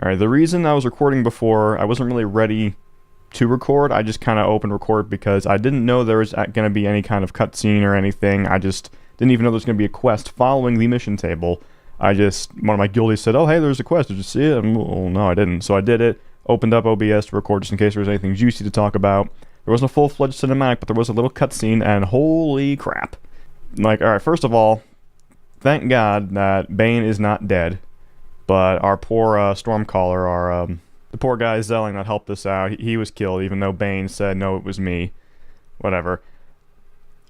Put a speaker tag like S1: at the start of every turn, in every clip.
S1: Alright, the reason I was recording before, I wasn't really ready to record. I just kind of opened record because I didn't know there was going to be any kind of cutscene or anything. I just didn't even know there was going to be a quest following the mission table. One of my guildies said, "Oh, hey, there's a quest. Did you see it?" Well, no, I didn't. So I did it, opened up OBS to record just in case there was anything juicy to talk about. There wasn't a full-fledged cinematic, but there was a little cutscene, and holy crap. Like, alright, first of all, thank God that Baine is not dead. But our poor Stormcaller, the poor guy Zelling that helped us out, he was killed, even though Baine said, no, it was me. Whatever.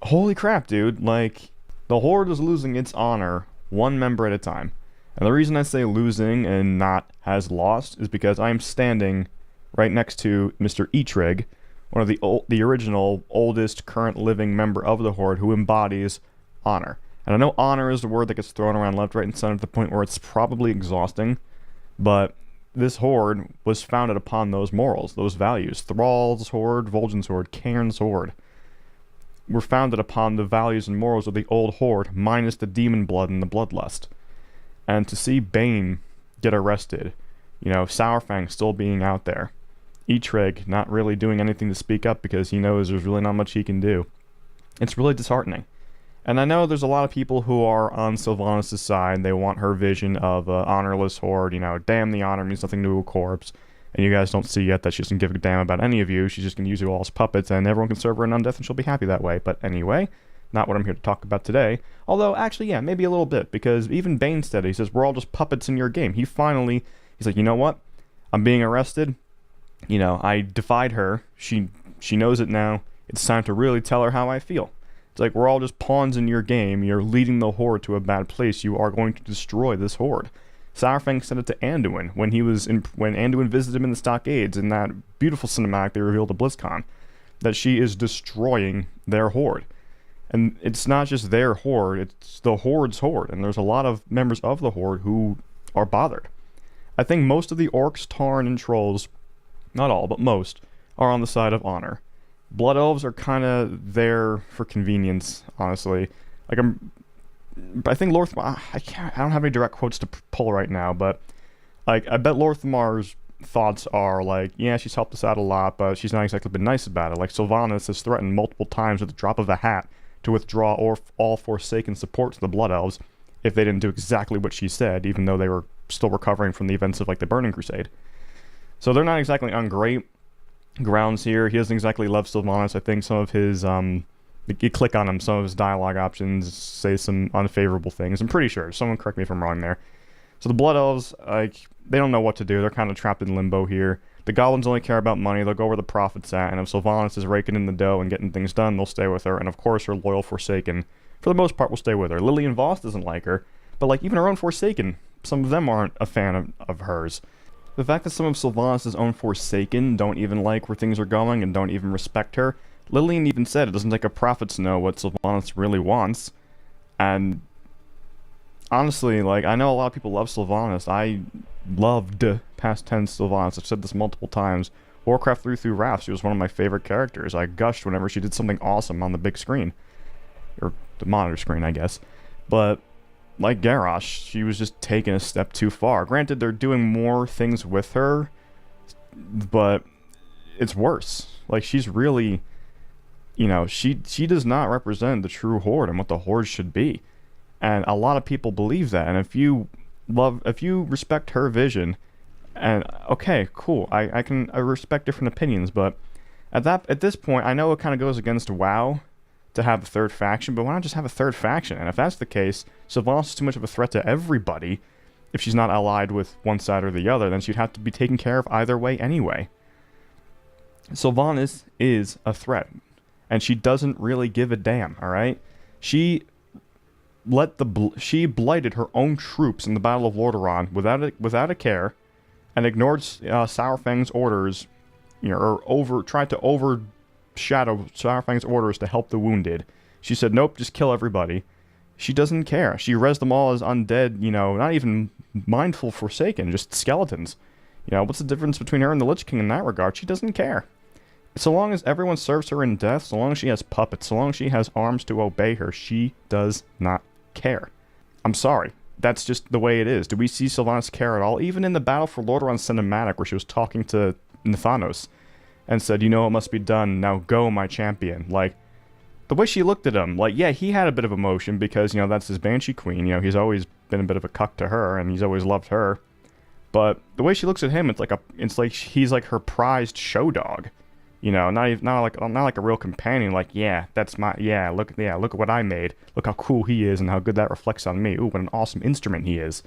S1: Holy crap, dude. Like, the Horde is losing its honor one member at a time. And the reason I say losing and not has lost is because I'm standing right next to Mr. Eitrigg, one of the original, oldest, current living member of the Horde who embodies honor. And I know honor is the word that gets thrown around left, right, and center to the point where it's probably exhausting, but this Horde was founded upon those morals, those values. Thrall's Horde, Vol'jin's Horde, Cairn's Horde were founded upon the values and morals of the old Horde, minus the demon blood and the bloodlust. And to see Baine get arrested, you know, Saurfang still being out there, Eitrigg not really doing anything to speak up because he knows there's really not much he can do, it's really disheartening. And I know there's a lot of people who are on Sylvanas' side. They want her vision of an honorless Horde. You know, damn, the honor means nothing to a corpse. And you guys don't see yet that she doesn't give a damn about any of you. She's just going to use you all as puppets, and everyone can serve her in undeath, and she'll be happy that way. But anyway, not what I'm here to talk about today. Although, actually, yeah, maybe a little bit. Because even Baine said it. He says, we're all just puppets in your game. He's like, you know what? I'm being arrested. You know, I defied her. She knows it now. It's time to really tell her how I feel. It's like, we're all just pawns in your game. You're leading the Horde to a bad place. You are going to destroy this Horde. Saurfang said it to Anduin when Anduin visited him in the stockades in that beautiful cinematic they revealed at BlizzCon, that she is destroying their Horde. And it's not just their Horde, it's the Horde's Horde. And there's a lot of members of the Horde who are bothered. I think most of the Orcs, Tauren, and Trolls, not all, but most, are on the side of honor. Blood Elves are kind of there for convenience, honestly. Like, I think Lorthmar, I don't have any direct quotes to pull right now, but, like, I bet Lorthmar's thoughts are, like, yeah, she's helped us out a lot, but she's not exactly been nice about it. Like, Sylvanas has threatened multiple times with the drop of a hat to withdraw all Forsaken support to the Blood Elves if they didn't do exactly what she said, even though they were still recovering from the events of, like, the Burning Crusade. So they're not exactly on great grounds here. He doesn't exactly love Sylvanas. I think some of his you click on him, some of his dialogue options say some unfavorable things. I'm pretty sure. Someone correct me if I'm wrong there. So the Blood Elves, like, they don't know what to do. They're kind of trapped in limbo here. The Goblins only care about money. They'll go where the profit's at, and if Sylvanas is raking in the dough and getting things done, they'll stay with her. And of course, her loyal Forsaken, for the most part, will stay with her. Lillian Voss doesn't like her, but like even her own Forsaken, some of them aren't a fan of hers. The fact that some of Sylvanas' own Forsaken don't even like where things are going and don't even respect her. Lillian even said it doesn't take a prophet to know what Sylvanas really wants. And honestly, like, I know a lot of people love Sylvanas. I loved past tense Sylvanas. I've said this multiple times. Warcraft 3 through Wrath, she was one of my favorite characters. I gushed whenever she did something awesome on the big screen. Or the monitor screen, I guess. But like Garrosh, she was just taking a step too far. Granted, they're doing more things with her, but it's worse. Like, she's really, you know, she does not represent the true Horde and what the Horde should be. And a lot of people believe that. And if you respect her vision, and okay, cool, I respect different opinions, but at this point, I know it kind of goes against WoW to have a third faction, but why not just have a third faction? And if that's the case, Sylvanas is too much of a threat to everybody. If she's not allied with one side or the other, then she'd have to be taken care of either way anyway. Sylvanas is a threat, and she doesn't really give a damn, alright? She blighted her own troops in the Battle of Lordaeron without a care, and ignored Saurfang's orders, you know, or tried to overshadow Saurfang's orders to help the wounded. She said, nope, just kill everybody. She doesn't care. She res them all as undead, you know, not even mindful Forsaken, just skeletons. You know, what's the difference between her and the Lich King in that regard? She doesn't care. So long as everyone serves her in death, so long as she has puppets, so long as she has arms to obey her, she does not care. I'm sorry. that's just the way it is. Do we see Sylvanas care at all? Even in the Battle for Lordaeron cinematic, where she was talking to Thanos and said, "You know it must be done. Now go, my champion." Like, the way she looked at him, like, yeah, he had a bit of emotion because, you know, that's his Banshee Queen. You know, he's always been a bit of a cuck to her, and he's always loved her. But the way she looks at him, it's like he's like her prized show dog. You know, not like a real companion. Like, yeah, that's my look at what I made. Look how cool he is and how good that reflects on me. Ooh, what an awesome instrument he is.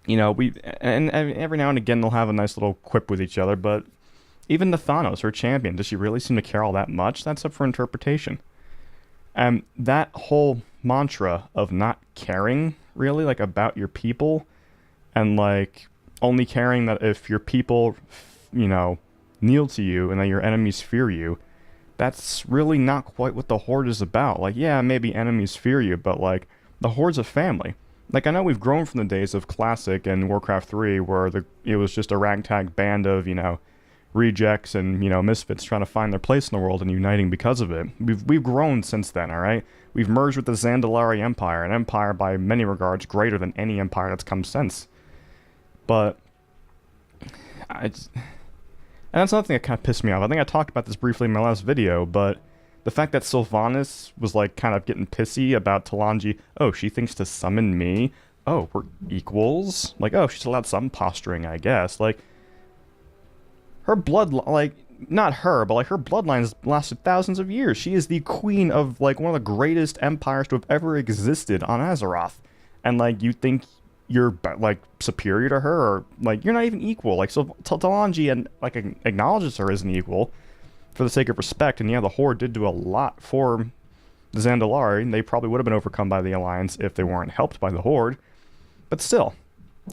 S1: You know, and every now and again they'll have a nice little quip with each other, but even the Thanos, her champion, does she really seem to care all that much? That's up for interpretation. And that whole mantra of not caring really, like, about your people, and like only caring that if your people, you know, kneel to you and that your enemies fear you, that's really not quite what the Horde is about. Like, yeah, maybe enemies fear you, but like, the Horde's a family. Like, I know we've grown from the days of Classic and Warcraft 3 where it was just a ragtag band of, you know, rejects and, you know, misfits trying to find their place in the world and uniting because of it. We've grown since then, alright? We've merged with the Zandalari Empire, an empire by many regards greater than any empire that's come since. But and that's another thing that kind of pissed me off. I think I talked about this briefly in my last video, but the fact that Sylvanas was, like, kind of getting pissy about Talanji, oh, she thinks to summon me? Oh, we're equals? Like, oh, she's allowed some posturing, I guess. Like, her blood, like, not her, but, like, her bloodline's lasted thousands of years. She is the queen of, like, one of the greatest empires to have ever existed on Azeroth. And, like, you think you're, like, superior to her, or, like, you're not even equal. Like, so Talanji, and, like, acknowledges her as an equal for the sake of respect, and yeah, the Horde did do a lot for the Zandalari, and they probably would have been overcome by the Alliance if they weren't helped by the Horde, but still,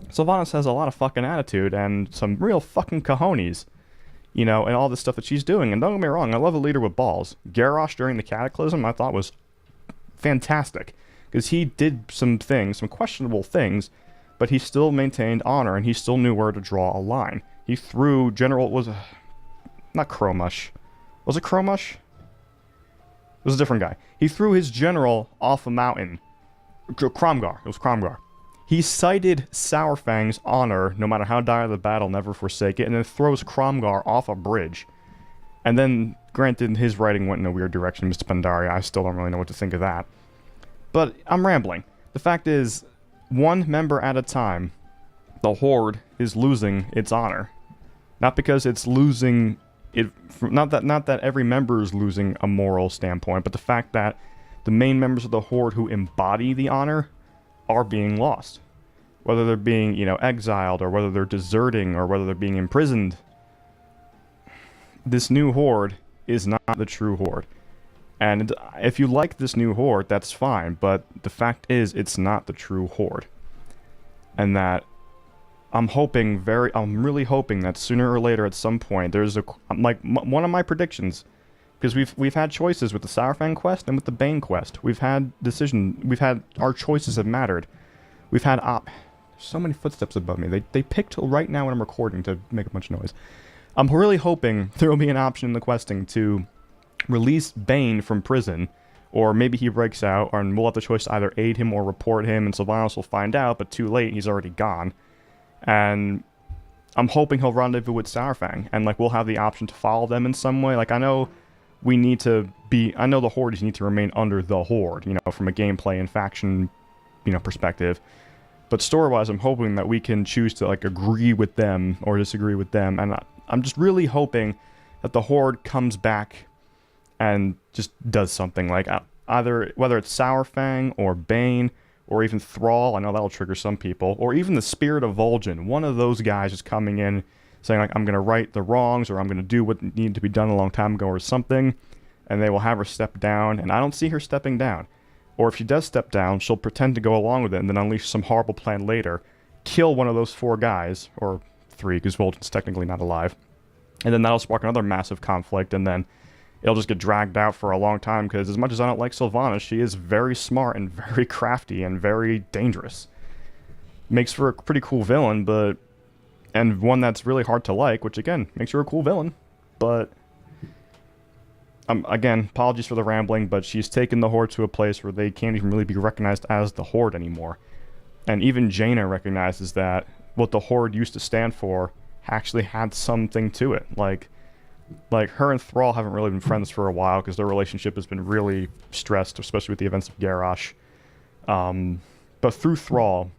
S1: Sylvanas has a lot of fucking attitude, and some real fucking cojones, you know, and all this stuff that she's doing, and don't get me wrong, I love a leader with balls. Garrosh during the Cataclysm, I thought was fantastic, because he did some things, some questionable things, but he still maintained honor, and he still knew where to draw a line. He threw not Cromush. Was it Cromush? It was a different guy. He threw his general off a mountain. Cromgar. It was Cromgar. He cited Saurfang's honor, no matter how dire the battle, never forsake it, and then throws Cromgar off a bridge. And then, granted, his writing went in a weird direction, Mr. Pandaria. I still don't really know what to think of that. But I'm rambling. The fact is, one member at a time, the Horde is losing its honor. Not because it's losing it, not that every member is losing a moral standpoint, but the fact that the main members of the Horde who embody the honor are being lost. Whether they're being, you know, exiled, or whether they're deserting, or whether they're being imprisoned. This new Horde is not the true Horde. And if you like this new Horde, that's fine, but the fact is, it's not the true Horde. And that I'm really hoping that sooner or later at some point there's one of my predictions, because we've had choices with the Saurfang quest and with the Baine quest. Our choices have mattered. We've had so many footsteps above me. They picked right now when I'm recording to make a bunch of noise. I'm really hoping there will be an option in the questing to release Baine from prison, or maybe he breaks out, and we'll have the choice to either aid him or report him, and Sylvanas will find out, but too late, he's already gone. And I'm hoping he'll rendezvous with Saurfang, and, like, we'll have the option to follow them in some way. Like, I know the Hordes need to remain under the Horde, you know, from a gameplay and faction, you know, perspective. But story-wise, I'm hoping that we can choose to, like, agree with them or disagree with them, and I'm just really hoping that the Horde comes back and just does something, like, either, whether it's Saurfang or Baine, or even Thrall, I know that'll trigger some people, or even the Spirit of Vol'jin. One of those guys is coming in, saying, like, I'm going to right the wrongs, or I'm going to do what needed to be done a long time ago, or something, and they will have her step down, and I don't see her stepping down. Or if she does step down, she'll pretend to go along with it, and then unleash some horrible plan later, kill one of those 4 guys, or 3, because Vol'jin's technically not alive, and then that'll spark another massive conflict, and then it'll just get dragged out for a long time, because as much as I don't like Sylvanas, she is very smart and very crafty and very dangerous. Makes for a pretty cool villain, and one that's really hard to like, which again, makes her a cool villain. But, again, apologies for the rambling, but she's taken the Horde to a place where they can't even really be recognized as the Horde anymore. And even Jaina recognizes that what the Horde used to stand for actually had something to it. Like her and Thrall haven't really been friends for a while because their relationship has been really stressed, especially with the events of Garrosh. But through Thrall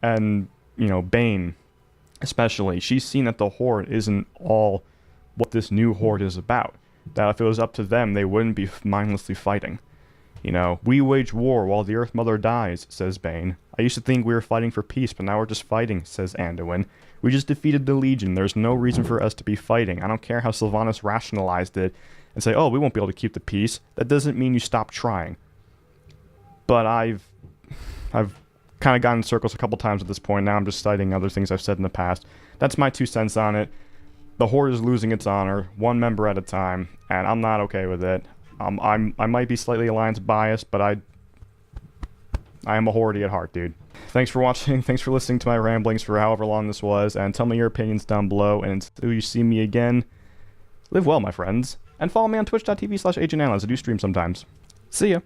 S1: and, you know, Baine especially, she's seen that the Horde isn't all what this new Horde is about. That if it was up to them, they wouldn't be mindlessly fighting. You know, we wage war while the Earth Mother dies, says Baine. I used to think we were fighting for peace, but now we're just fighting, says Anduin. We just defeated the Legion. There's no reason for us to be fighting. I don't care how Sylvanas rationalized it and say, oh, we won't be able to keep the peace. That doesn't mean you stop trying. But I've kind of gotten in circles a couple times at this point. Now I'm just citing other things I've said in the past. That's my 2 cents on it. The Horde is losing its honor, one member at a time, and I'm not okay with it. I might be slightly alliance biased, but I am a Horde at heart, dude. Thanks for watching, thanks for listening to my ramblings for however long this was, and tell me your opinions down below, and until you see me again, live well, my friends, and follow me on twitch.tv/agentanalyst. I do stream sometimes. See ya!